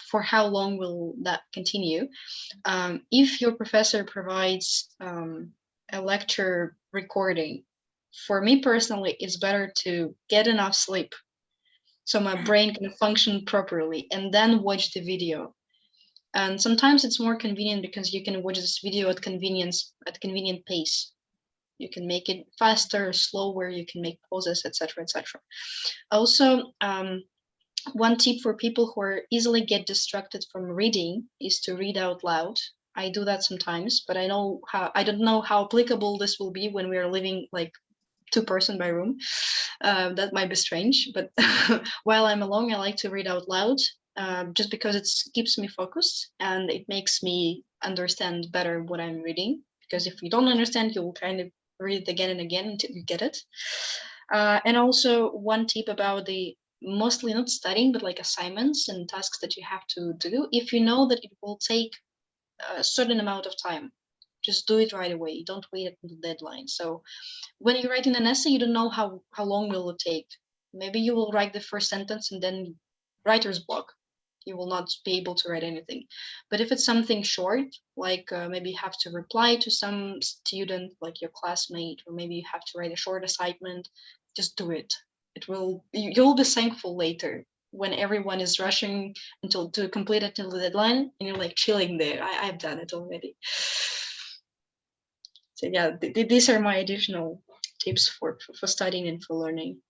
for how long will that continue, if your professor provides a lecture recording, for me personally, it's better to get enough sleep so my brain can function properly and then watch the video. And sometimes it's more convenient because you can watch this video at convenient pace. You can make it faster, slower, you can make pauses, etc., etc. Also, one tip for people who are easily get distracted from reading is to read out loud. I do that sometimes, but I don't know how applicable this will be when we are living like 2-person by room. That might be strange, but while I'm alone, I like to read out loud, just because it keeps me focused and it makes me understand better what I'm reading. Because if you don't understand, you will kind of read it again and again until you get it. And also one tip about the mostly not studying, but like assignments and tasks that you have to do. If you know that it will take a certain amount of time, just do it right away. Don't wait until the deadline. So when you're writing an essay, you don't know how long will it take. Maybe you will write the first sentence and then writer's block. You will not be able to write anything. But if it's something short, like maybe you have to reply to some student, like your classmate, or maybe you have to write a short assignment, just do it. You'll be thankful later when everyone is rushing to complete it till the deadline, and you're like chilling there. I've done it already. So yeah, these are my additional tips for studying and for learning.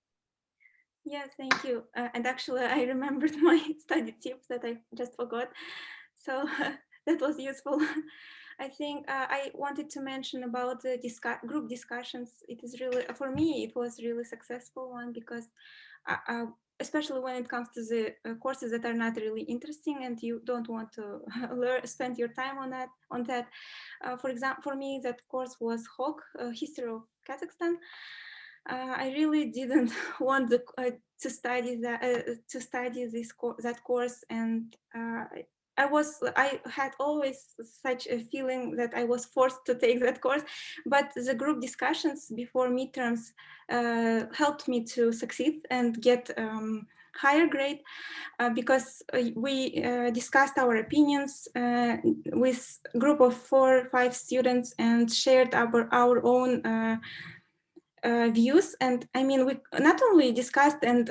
Yeah, thank you. And actually, I remembered my study tips that I just forgot. So that was useful. I think I wanted to mention about the group discussions. It is really, for me, it was really successful one because especially when it comes to the courses that are not really interesting and you don't want to spend your time on that. For example, for me, that course was HOK, History of Kazakhstan. I really didn't want to study that course, and I had always such a feeling that I was forced to take that course. But the group discussions before midterms helped me to succeed and get higher grade because we discussed our opinions with a group of 4 or 5 students and shared our own views. And I mean, we not only discussed and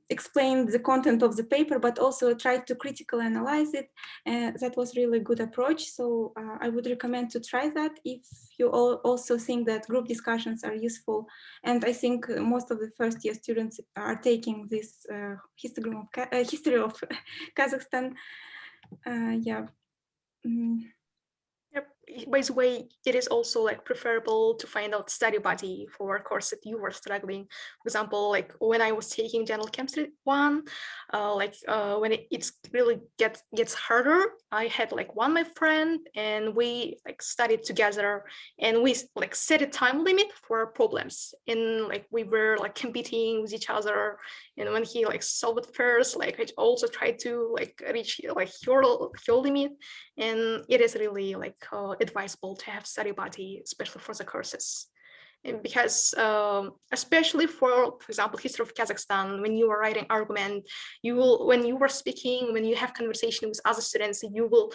explained the content of the paper, but also tried to critically analyze it. That was really a good approach. So I would recommend to try that if you also think that group discussions are useful. And I think most of the first year students are taking this history of Kazakhstan. Yeah. Yep. By the way, it is also like preferable to find out study buddy for a course that you were struggling. For example, like when I was taking general chemistry 1, when it's really gets harder, I had like my friend and we like studied together and we like set a time limit for problems, and like we were like competing with each other. And when he like solved it first, like I also tried to like reach like your limit. And it is really like advisable to have study buddy, especially for the courses. And because especially for example, history of Kazakhstan, when you are writing argument, when you are speaking, when you have conversation with other students, you will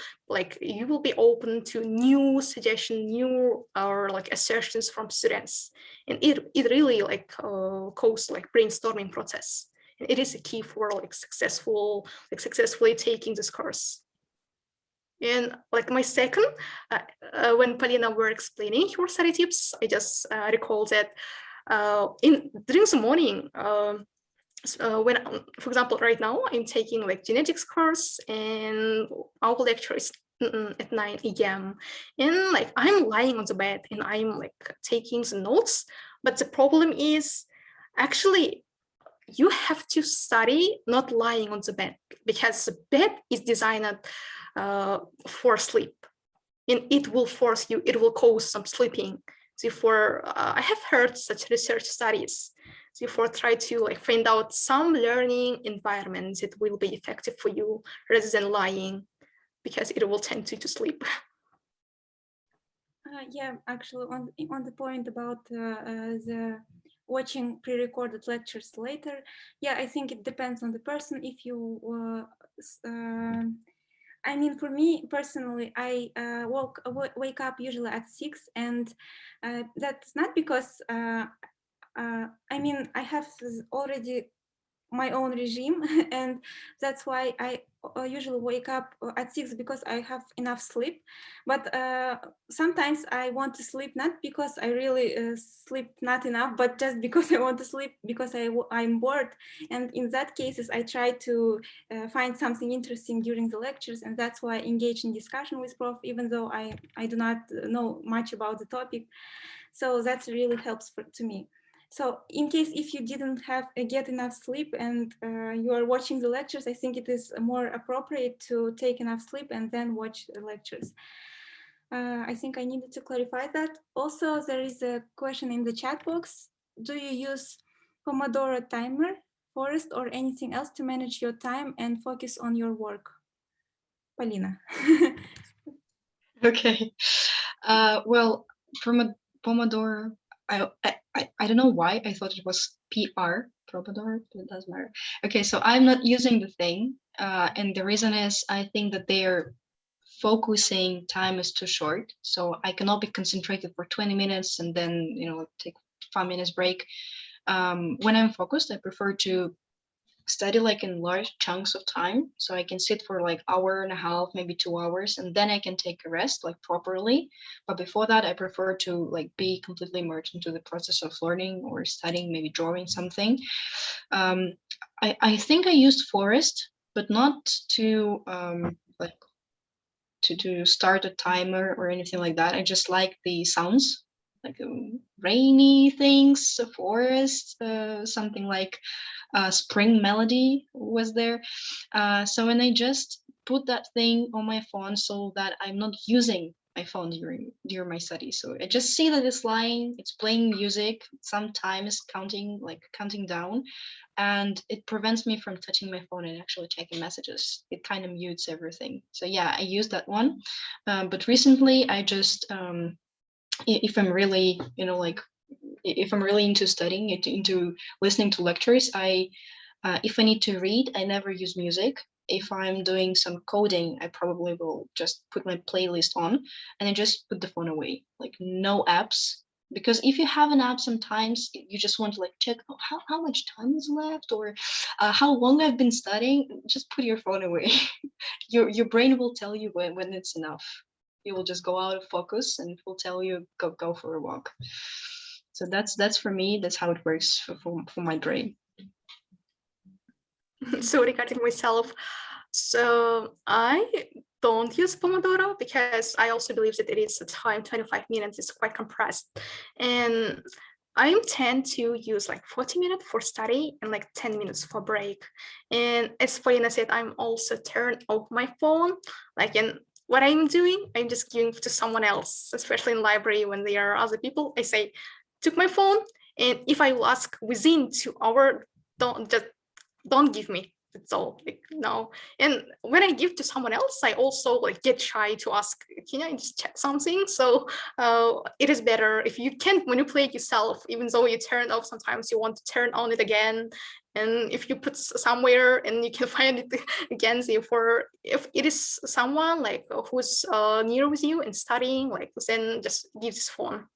be open to new suggestion, new or like assertions from students, and it really like causes like brainstorming process. And it is a key for like successfully taking this course. And like my second, when Polina were explaining her study tips, I just recalled that during the morning, when, for example, right now I'm taking like genetics course, and our lecture is at 9 a.m. and like I'm lying on the bed and I'm like taking the notes. But the problem is actually you have to study not lying on the bed, because the bed is designed for sleep, and it will force you, it will cause some sleeping. Therefore, I have heard such research studies. Therefore, try to like find out some learning environments that will be effective for you rather than lying, because it will tempt you to sleep. Yeah, actually, on the point about the watching pre-recorded lectures later, yeah, I think it depends on the person. If you, I mean, for me personally, I wake up usually at 6, and that's not because I mean, I have already my own regime, and that's why I usually wake up at 6 because I have enough sleep. But sometimes I want to sleep not because I really sleep not enough, but just because I want to sleep because I'm bored. And in that cases, I try to find something interesting during the lectures, and that's why I engage in discussion with prof, even though I do not know much about the topic. So that really helps to me. So in case if you didn't get enough sleep and you are watching the lectures, I think it is more appropriate to take enough sleep and then watch the lectures. I think I needed to clarify that. Also, there is a question in the chat box. Do you use Pomodoro timer, Forest, or anything else to manage your time and focus on your work? Polina. Okay. Well, from a Pomodoro, I don't know why I thought it was PR, Pomodoro, but it doesn't matter. Okay, so I'm not using the thing, and the reason is I think that their focusing time is too short, so I cannot be concentrated for 20 minutes and then take 5 minutes break. When I'm focused, I prefer to study like in large chunks of time, so I can sit for like hour and a half, maybe 2 hours, and then I can take a rest like properly. But before that, I prefer to like be completely immersed into the process of learning or studying, maybe drawing something. I think I used Forest, but not to like to start a timer or anything like that. I just like the sounds, like rainy things, a forest, something like spring melody was there. So when I just put that thing on my phone so that I'm not using my phone during my study. So I just see that it's lying, it's playing music, sometimes counting down, and it prevents me from touching my phone and actually checking messages. It kind of mutes everything. So yeah, I use that one. But recently I just if I'm really if I'm really into studying, into listening to lectures, if I need to read, I never use music. If I'm doing some coding, I probably will just put my playlist on and I just put the phone away, like no apps. Because if you have an app, sometimes you just want to like check how much time is left, or how long I've been studying. Just put your phone away. Your brain will tell you when it's enough. You will just go out of focus and it will tell you go for a walk. So that's for me. That's how it works for my brain. So regarding myself, so I don't use Pomodoro because I also believe that it is a time 25 minutes is quite compressed, and I tend to use like 40 minutes for study and like 10 minutes for break. And as Polina said, I'm also turn off my phone, like in what I'm doing, I'm just giving to someone else, especially in library when there are other people. I say, took my phone, and if I will ask within 2 hours, don't give me. It's all like no. And when I give to someone else, I also like get shy to ask, can I just check something? So it is better if you can't manipulate yourself, even though you turn off, sometimes you want to turn on it again. And if you put somewhere and you can find it again, therefore, if it is someone like who's near with you and studying, like then just give this phone.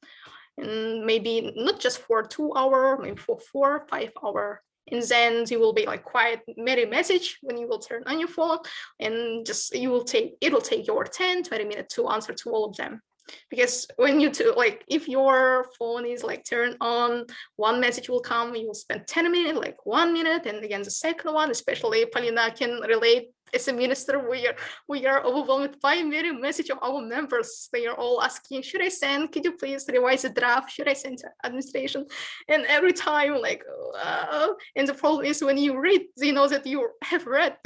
And maybe not just for 2 hours, maybe for 4 or 5 hours. And then you will be like quiet message when you will turn on your phone, and just it will take your 10-20 minutes to answer to all of them. Because when you like if your phone is like turned on, one message will come, you will spend 10 minutes, like 1 minute, and again the second one, especially Polina can relate as a minister, we are overwhelmed by many messages of our members. They are all asking, should I send? Could you please revise the draft? Should I send to administration? And every time, like, and the problem is when you read, they know that you have read,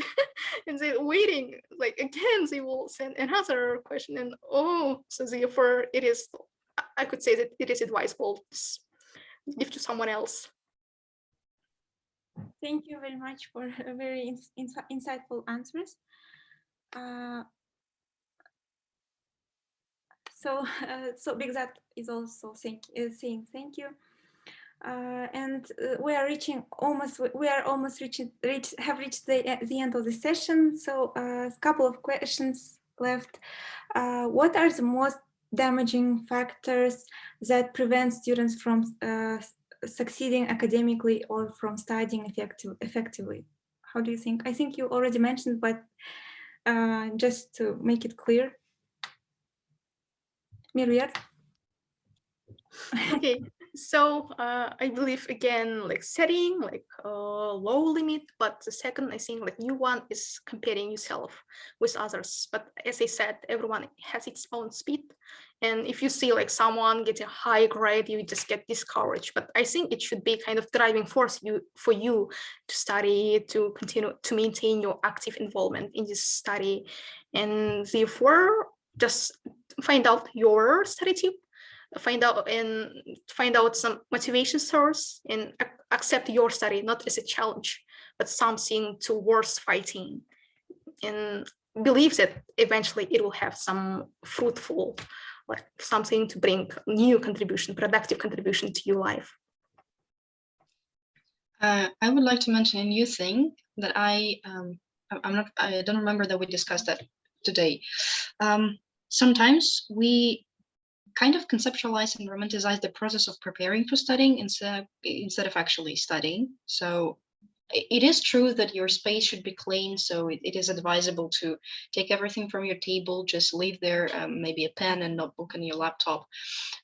and they're waiting. Like again, they will send another question, and so therefore it is. I could say that it is advisable to give to someone else. Thank you very much for very insightful answers. So Bigzat is also saying thank you. And we are have reached the end of the session. So a couple of questions left. What are the most damaging factors that prevent students from succeeding academically or from studying effectively? How do you think? I think you already mentioned, but just to make it clear. Miriam? Okay, so I believe again, like setting like a low limit, but the second I think like new one is comparing yourself with others. But as I said, everyone has its own speed, and if you see like someone getting a high grade, you just get discouraged. But I think it should be kind of driving force for you to study, to continue to maintain your active involvement in this study, and therefore just find out your study tip. Find out some motivation source and accept your study not as a challenge but something to worth fighting, and believe that eventually it will have some fruitful, like something to bring new contribution, productive contribution to your life. I would like to mention a new thing that I don't remember that we discussed that today. Sometimes we kind of conceptualize and romanticize the process of preparing for studying instead of actually studying. So it is true that your space should be clean, so it is advisable to take everything from your table, just leave there maybe a pen and notebook and your laptop.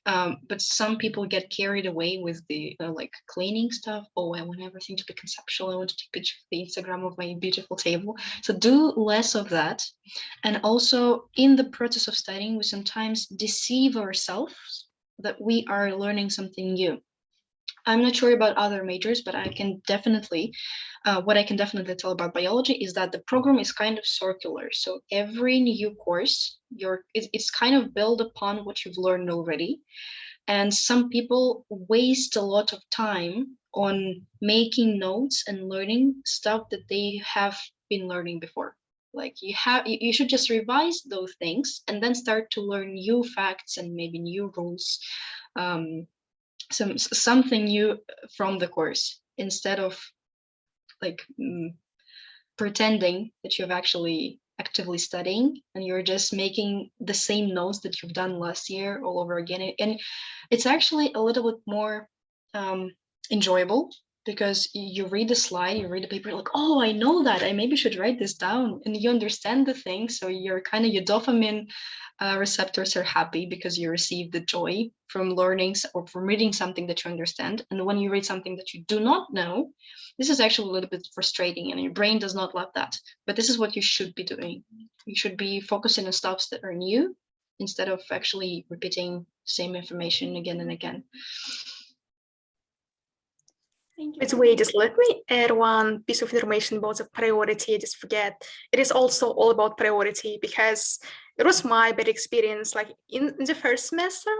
But some people get carried away with the like cleaning stuff. Oh, I want everything to be conceptual. I want to take a picture of the Instagram of my beautiful table. So do less of that. And also in the process of studying, we sometimes deceive ourselves that we are learning something new. I'm not sure about other majors, but I can definitely, what I can definitely tell about biology is that the program is kind of circular. So every new course, it's kind of built upon what you've learned already. And some people waste a lot of time on making notes and learning stuff that they have been learning before. Like you should just revise those things and then start to learn new facts and maybe new rules. Something new from the course instead of like pretending that you've actually actively studying and you're just making the same notes that you've done last year all over again. And it's actually a little bit more enjoyable because you read the slide, you read the paper, like, oh, I know that, I maybe should write this down, and you understand the thing. So you're kind of, your dopamine receptors are happy because you receive the joy from learning or from reading something that you understand. And when you read something that you do not know, this is actually a little bit frustrating and your brain does not love that. But this is what you should be doing. You should be focusing on stuffs that are new instead of actually repeating the same information again and again. By the way, just let me add one piece of information about the priority. Just forget, it is also all about priority because it was my bad experience. Like in the first semester,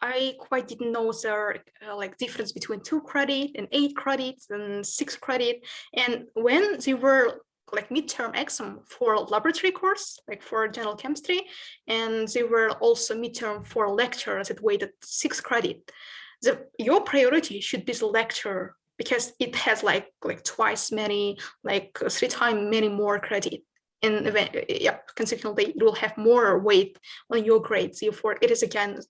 I quite didn't know the like difference between 2 credit and 8 credits and 6 credit. And when they were like midterm exam for laboratory course, like for general chemistry, and they were also midterm for lectures that weighted 6 credit. Your priority should be the lecture, because it has like twice many, like 3 times many more credit. And consequently, it will have more weight on your grades. Therefore, it is again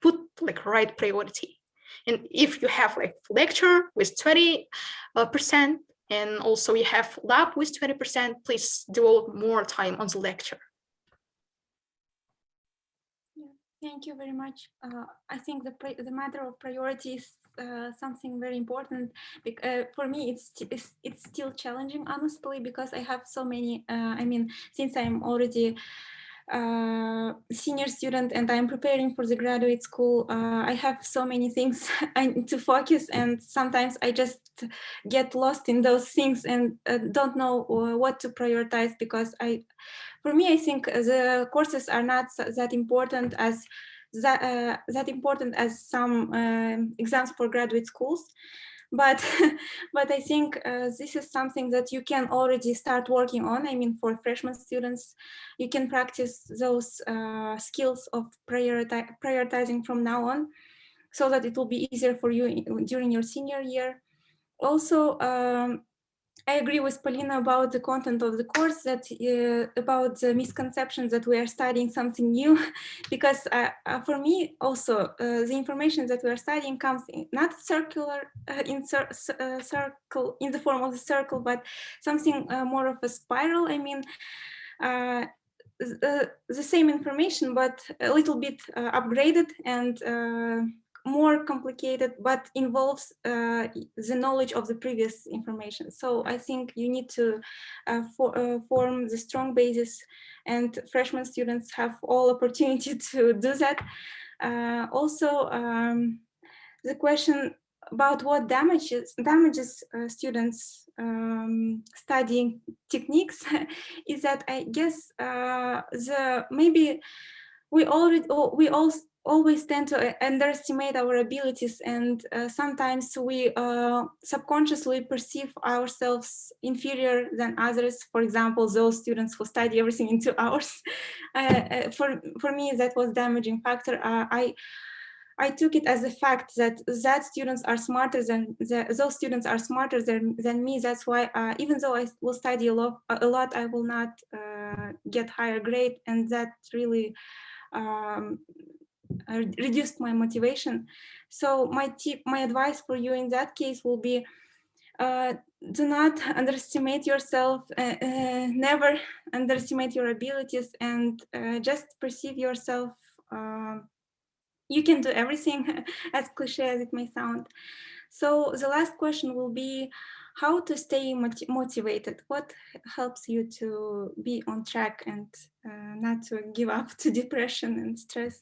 put like right priority. And if you have like lecture with 20%, and also you have lab with 20%, please devote more time on the lecture. Thank you very much. I think the matter of priority is something very important. For me, it's still challenging, honestly, because I have so many. I mean, since I'm already senior student and I'm preparing for the graduate school, I have so many things I need to focus, and sometimes I just get lost in those things and don't know what to prioritize, because for me, I think the courses are not that important as some exams for graduate schools. But but I think this is something that you can already start working on. I mean, for freshman students, you can practice those skills of prioritizing from now on, so that it will be easier for you during your senior year. Also, I agree with Polina about the content of the course, that about the misconceptions that we are studying something new, because for me also the information that we are studying comes not circular circle in the form of a circle, but something more of a spiral. I mean, the same information, but a little bit upgraded and more complicated, but involves the knowledge of the previous information. So I think you need to form the strong basis, and freshman students have all opportunity to do that. Also, the question about what damages students studying techniques is that I guess maybe we always tend to underestimate our abilities, and sometimes we subconsciously perceive ourselves inferior than others. For example, those students who study everything in 2 hours. For me, that was damaging factor. I took it as a fact that students are smarter than those students are smarter than me. That's why even though I will study a lot, I will not get higher grade, and that really reduced my motivation. So my advice for you in that case will be, do not underestimate yourself, never underestimate your abilities, and just perceive yourself. You can do everything, as cliche as it may sound. So the last question will be how to stay motivated. What helps you to be on track and not to give up to depression and stress?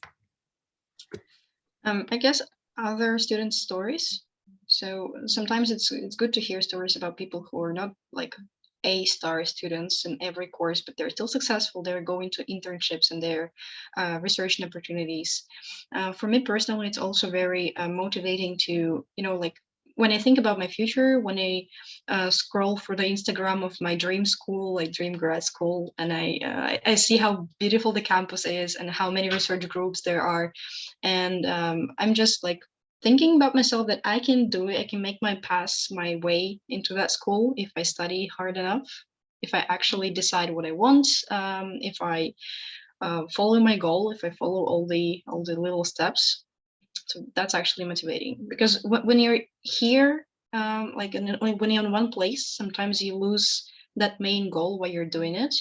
I guess other students' stories. So sometimes it's good to hear stories about people who are not like A-star students in every course, but they're still successful. They're going to internships and they're research opportunities. For me personally, it's also very motivating to, like when I think about my future, when I scroll through the Instagram of my dream school, like dream grad school, and I see how beautiful the campus is and how many research groups there are, and I'm just like thinking about myself that I can do it. I can make my way into that school if I study hard enough, if I actually decide what I want, if I follow my goal, if I follow all the little steps. So that's actually motivating, because when you're here, when you're in one place, sometimes you lose that main goal while you're doing it.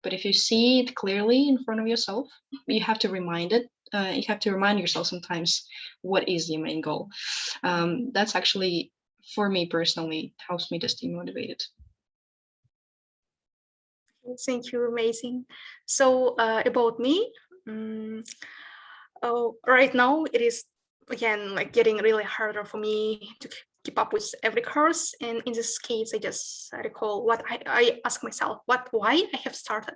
But if you see it clearly in front of yourself, you have to remind it. You have to remind yourself sometimes what is your main goal. That's actually, for me personally, helps me to stay motivated. Thank you, amazing. So about me, right now it is again like getting really harder for me to keep up with every course. And in this case, I just recall what I ask myself, why I have started.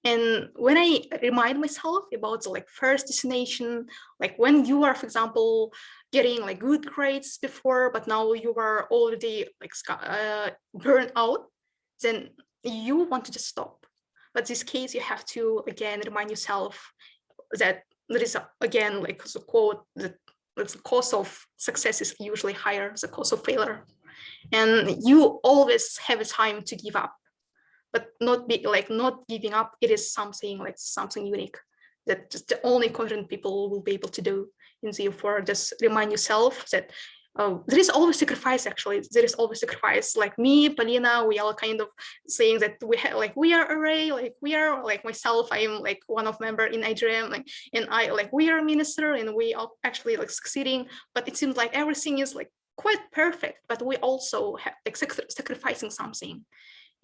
And when I remind myself about the like first destination, like when you are, for example, getting like good grades before, but now you are already like burned out, then you want to just stop. But this case, you have to again remind yourself that there is again like the quote that the cost of success is usually higher than the cost of failure, and you always have a time to give up, but not giving up. It is something unique that just the only confident people will be able to do. And therefore, just remind yourself that there is always sacrifice. Actually, there is always sacrifice. Like me, Polina, we are kind of saying that we are array, like we are like myself. I am like one of member in IGM, like, and I like we are minister, and we are actually like succeeding. But it seems like everything is like quite perfect, but we also have like sacrificing something.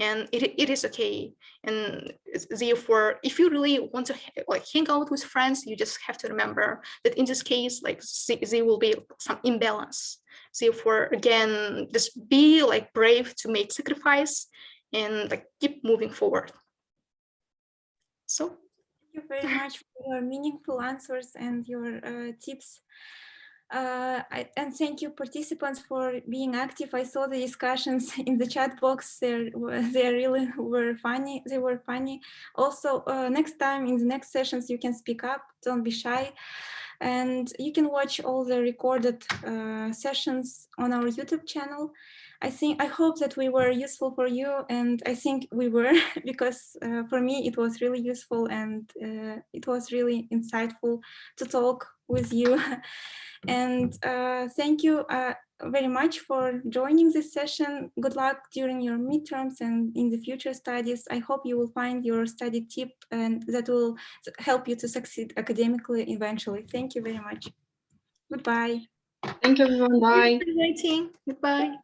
And it is okay. And therefore, if you really want to like hang out with friends, you just have to remember that in this case, like there will be some imbalance. Therefore, again, just be like brave to make sacrifice and like keep moving forward. So thank you very much for your meaningful answers and your tips. And thank you, participants, for being active. I saw the discussions in the chat box. They really were funny. They were funny. Also, next time in the next sessions, you can speak up. Don't be shy. And you can watch all the recorded sessions on our YouTube channel. I hope that we were useful for you, and I think we were, because for me it was really useful, and it was really insightful to talk with you. And thank you very much for joining this session. Good luck during your midterms and in the future studies. I hope you will find your study tip and that will help you to succeed academically eventually. Thank you very much. Goodbye. Thank you, everyone. Bye. Goodbye.